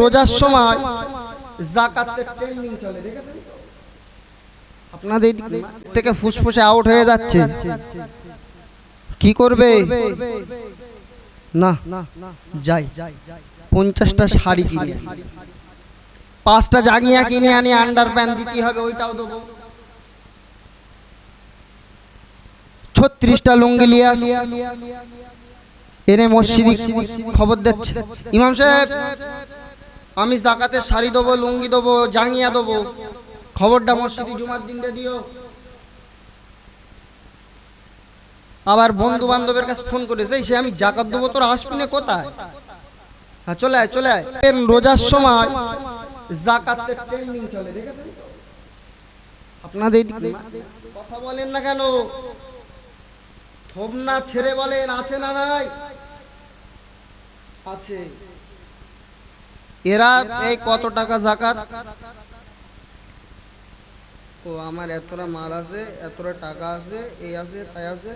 রোজার সময় যাকাতের ট্রেন্ডিং চলে, দেখেছেন? আপনাদের থেকে ফুসফুসে আউট হয়ে যাচ্ছে, কি করবে? না যাই 50টা শাড়ি কিনে, 5টা জাঙ্গিয়া কিনে আনি, আন্ডার প্যান্ট দিতে হবে, ওইটাও দেবো। 36টা লুঙ্গি লিয়ে এনে মসজিদে খবর দিচ্ছে, ইমাম সাহেব আমি যাকাতের শাড়ি দেবো, লুঙ্গি দেবো, জাঙ্গিয়া দেবো, খবরটা মসজিদে জুমার দিন দিও। আবার বন্ধু বান্ধবের কাছে ফোন করেছে, সে আমি যাকাত দেবো, তোর আসবি না কোথায়? হ্যাঁ চলে আয় চলে আয়। রোজার সময় যাকাতের ট্রেন্ডিং চলে, দেখেছেন? আপনাদের কথা বলেন না কেন? থোবনা ছেড়ে বলেন, আছে না নাই? আছে। এরা এই কত টাকা যাকাত? ও আমার এতটা মাল আছে, এতটা টাকা আছে, এই আছে তাই আছে,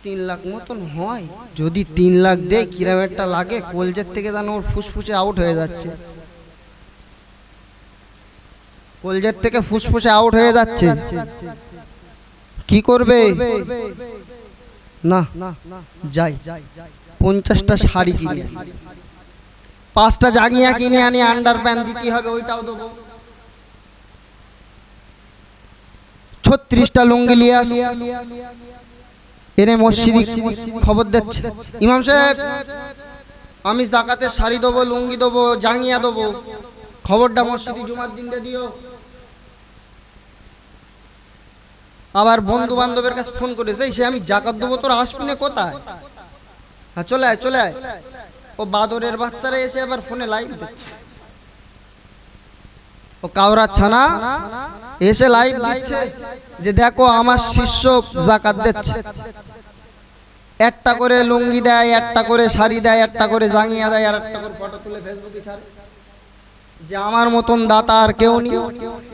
3 লাখ মতন হয়। যদি 3 লাখ দেয় কিরম একটা লাগে, কলজের থেকে যেন ওর ফুসফুসে আউট হয়ে যাচ্ছে, কলজের থেকে ফুসফুসে আউট হয়ে যাচ্ছে, কি করবে? না যাই 50টা শাড়ি কিনে, 5টা জাঙ্গিয়া কিনে আনি, আন্ডার প্যান্ট দিতে হবে, ওইটাও দেবো। 36টা লুঙ্গি লিয়ে এনে মসজিদে খবর দিচ্ছে, ইমাম সাহেব আমি যাকাতের শাড়ি দেবো, লুঙ্গি দেবো, জাঙ্গিয়া দেবো, খবরটা মসজিদে জুমার দিন দিও। আবার বন্ধু বান্ধবের কাছে ফোন করেছে, সে আমি যাকাত দেবো, তোর আসবি না কোথায়? হ্যাঁ চলে আয় চলে আয়। ও বাদরের বাচ্চারা এসে আবার ফোনে লাইভ দিচ্ছে, ও কাওরা ছানা এসে লাইভ দিচ্ছে যে দেখো আমার শিষ্য যাকাত দিচ্ছে, একটা করে লুঙ্গি দেয়, একটা করে শাড়ি দেয়, একটা করে জাঙ্গিয়া দেয়, আর একটা করে ফটো তুলে ফেসবুকে ছাড়ে, যে আমার মতন দাতা আর কেউ নেই।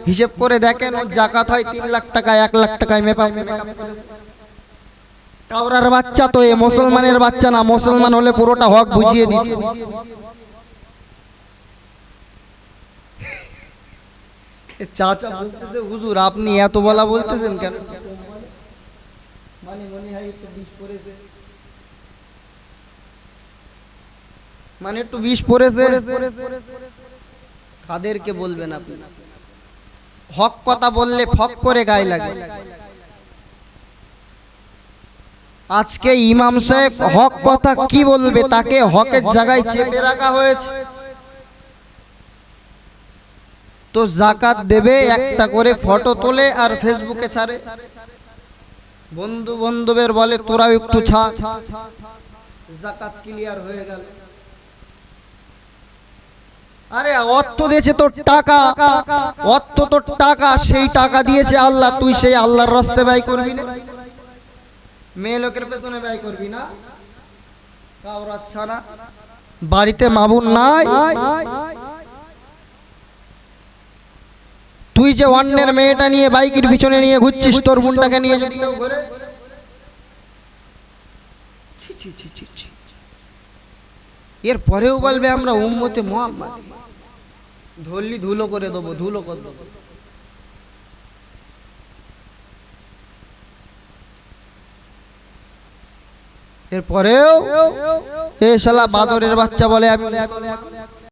হিসেব করে দেখেন, ওর যাকাত হয় 3 লাখ টাকা, 1 লাখ টাকায় মেকআপ। কাওরার বাচ্চা তো, এ মুসলমানের বাচ্চা না, মুসলমান হলে পুরোটা হক বুঝিয়ে দিত। চাচা বলতেছে, হুজুর আপনি এত বলা বলতেছেন কেন? মানে একটু বিষ পড়েছে, কাদেরকে বলবেন আপনি? হক কথা বললে ফক করে গায়ে লাগে। আজকে ইমাম সাহেব হক কথা কি বলবে, তাকে হকের জায়গায় চেপে রাখা হয়েছে। তো যাকাত দেবে, একটা করে ফটো তোলে আর ফেসবুকে ছাড়ে, বন্ধু বান্ধবের বলে তোরাও একটু ছাড়, যাকাত ক্লিয়ার হয়ে গেল। আরে অর্থ দিয়েছে তোর টাকা, অর্থ তোর টাকা, সেই টাকা দিয়েছে আল্লাহ, তুই সেই আল্লাহর রাস্তায় ব্যয় করবি না, মেয়ে লোকের পেছনে ব্যয় করবি না। কাওরা ছানা, বাড়িতে মাবুন নাই, তুই যে অন্যের মেয়েটা নিয়ে বাইকের পিছনে নিয়ে ঘুরছিস, তোর বোনটাকে নিয়ে যদি কেউ ঘুরে, এর পরেও বলবে আমরা উম্মতে মুহাম্মদ, ধরলি ধুলো করে দেবো, ধুলো করে দেবো। এরপরেও এ শালা বাদরের বাচ্চা বলে আমি